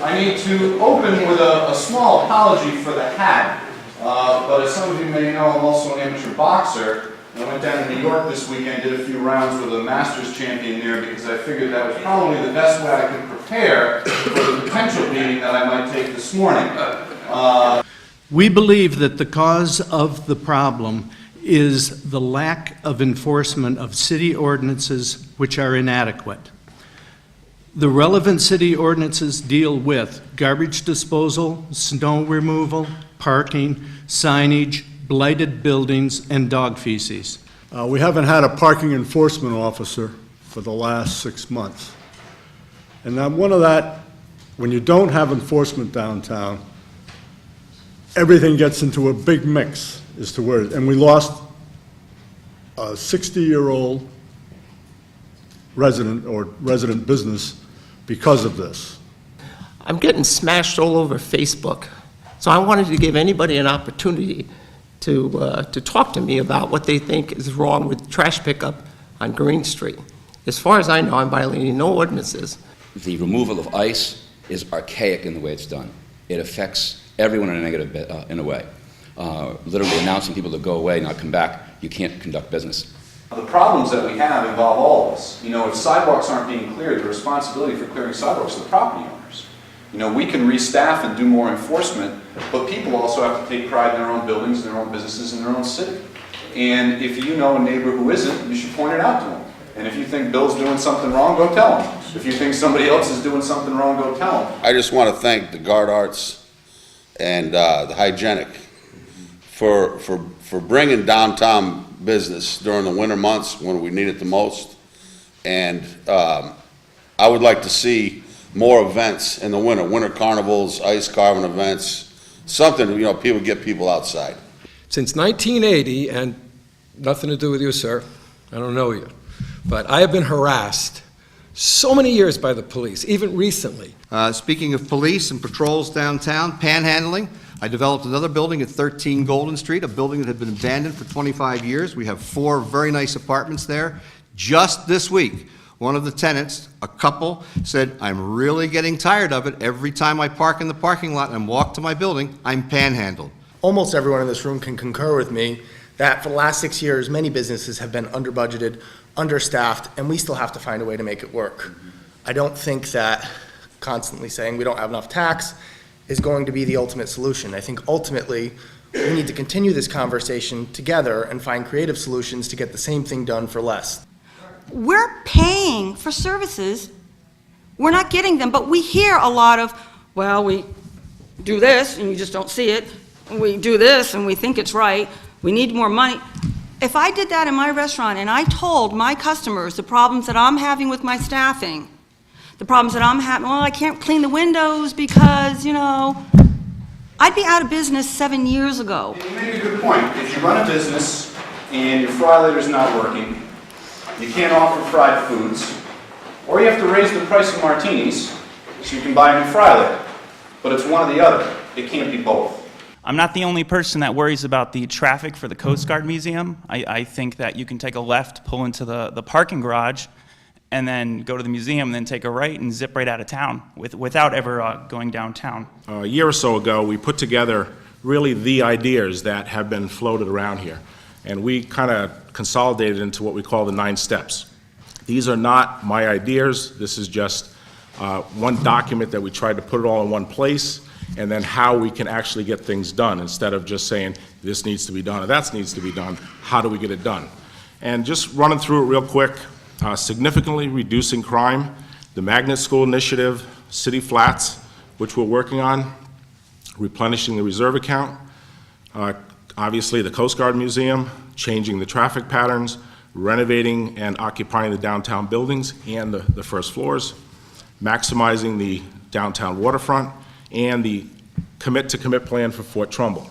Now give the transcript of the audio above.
I need to open with a small apology for the hat, but as some of you may know, I'm also an amateur boxer. I went down to New York this weekend, did a few rounds with a Masters champion there because I figured that was probably the best way I could prepare for the potential beating that I might take this morning. We believe that the cause of the problem is the lack of enforcement of city ordinances which are inadequate. The relevant city ordinances deal with garbage disposal, snow removal, parking, signage, blighted buildings, and dog feces. We haven't had a parking enforcement officer for the last 6 months. And now one of that, when you don't have enforcement downtown, everything gets into a big mix as to where, and we lost a 60-year-old resident business because of this. I'm getting smashed all over Facebook, so I wanted to give anybody an opportunity to talk to me about what they think is wrong with trash pickup on Green Street. As far as I know, I'm violating no ordinances. The removal of ice is archaic in the way it's done. It affects everyone in a negative in a way. Literally announcing people to go away, not come back, you can't conduct business. The problems that we have involve all of us. You know, if sidewalks aren't being cleared, the responsibility for clearing sidewalks is the property owners. You know, we can restaff and do more enforcement, but people also have to take pride in their own buildings, their own businesses, and their own city. And if you know a neighbor who isn't, you should point it out to them. And if you think Bill's doing something wrong, go tell him. If you think somebody else is doing something wrong, go tell him. I just want to thank the Guard Arts and the Hygienic for bringing downtown business during the winter months when we need it the most. And I would like to see more events in the winter carnivals, ice carving events, something, you know, people get people outside. Since 1980, and nothing to do with you, sir, I don't know you, but I have been harassed so many years by the police, even recently. Speaking of police and patrols downtown, panhandling, I developed another building at 13 Golden Street, a building that had been abandoned for 25 years. We have 4 very nice apartments there. Just this week, one of the tenants, a couple, said, I'm really getting tired of it. Every time I park in the parking lot and walk to my building, I'm panhandled. Almost everyone in this room can concur with me that for the last 6 years, many businesses have been under-budgeted, understaffed, and we still have to find a way to make it work. I don't think that constantly saying we don't have enough tax is going to be the ultimate solution. I think ultimately, we need to continue this conversation together and find creative solutions to get the same thing done for less. We're paying for services. We're not getting them, but we hear a lot of, well, we do this and you just don't see it. We do this and we think it's right. We need more money. If I did that in my restaurant and I told my customers the problems that I'm having with my staffing, the problems that I'm having, well, I can't clean the windows because, you know, I'd be out of business 7 years ago. You make a good point. If you run a business and your fry later's not working, you can't offer fried foods, or you have to raise the price of martinis so you can buy a new fry later. But it's one or the other. It can't be both. I'm not the only person that worries about the traffic for the Coast Guard Museum. I think that you can take a left, pull into the parking garage, and then go to the museum, and then take a right and zip right out of town without ever going downtown. A year or so ago, we put together really the ideas that have been floated around here. And we kind of consolidated into what we call the 9 steps. These are not my ideas. This is just one document that we tried to put it all in one place, and then how we can actually get things done instead of just saying this needs to be done or that needs to be done. How do we get it done? And just running through it real quick, significantly reducing crime, the Magnet School Initiative, City Flats, which we're working on, replenishing the reserve account, obviously the Coast Guard Museum, changing the traffic patterns, renovating and occupying the downtown buildings and the first floors, maximizing the downtown waterfront, and the commit-to-commit plan for Fort Trumbull.